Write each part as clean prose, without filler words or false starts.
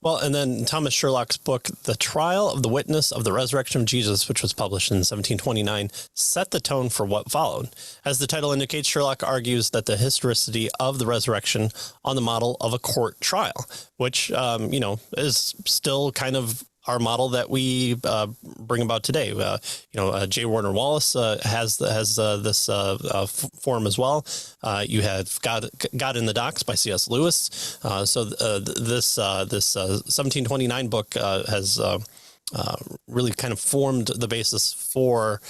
Well, and then Thomas Sherlock's book, The Trial of the Witness of the Resurrection of Jesus, which was published in 1729, set the tone for what followed. As the title indicates, Sherlock argues that the historicity of the resurrection on the model of a court trial, which, is still kind of our model that we bring about today. J. Warner Wallace has this form as well. You have God in the Docks by C.S. Lewis. This 1729 book has really kind of formed the basis for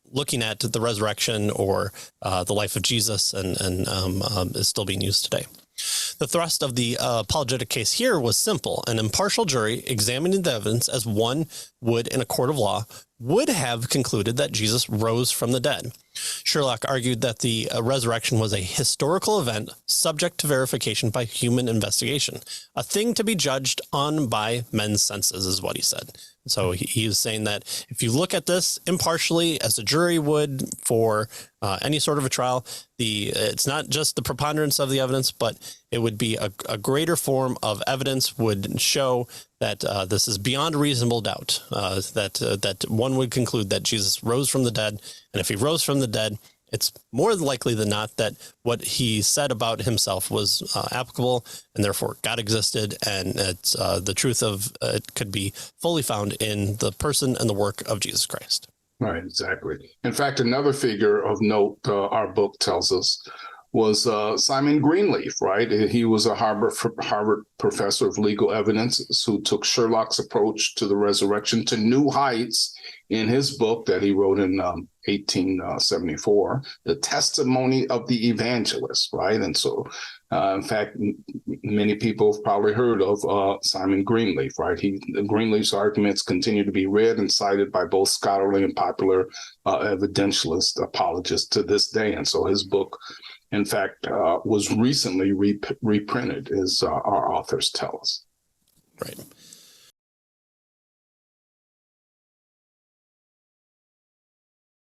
looking at the resurrection or the life of Jesus, and is still being used today. The thrust of the apologetic case here was simple. An impartial jury examining the evidence as one would in a court of law would have concluded that Jesus rose from the dead. Sherlock argued that the resurrection was a historical event subject to verification by human investigation, a thing to be judged on by men's senses, is what he said. So he is saying that if you look at this impartially, as a jury would for any sort of a trial, it's not just the preponderance of the evidence, but it would be a greater form of evidence would show that this is beyond reasonable doubt, that one would conclude that Jesus rose from the dead. And if he rose from the dead, it's more likely than not that what he said about himself was applicable, and therefore God existed, and it's the truth of it could be fully found in the person and the work of Jesus Christ. Right, exactly. In fact, another figure of note, our book tells us, was Simon Greenleaf, right? He was a Harvard professor of legal evidence who took Sherlock's approach to the resurrection to new heights in his book that he wrote in 1874, The Testimony of the Evangelists, right? And so, in fact, many people have probably heard of Simon Greenleaf, right? Greenleaf's arguments continue to be read and cited by both scholarly and popular evidentialist apologists to this day. And so his book, in fact, was recently reprinted, as our authors tell us. Right.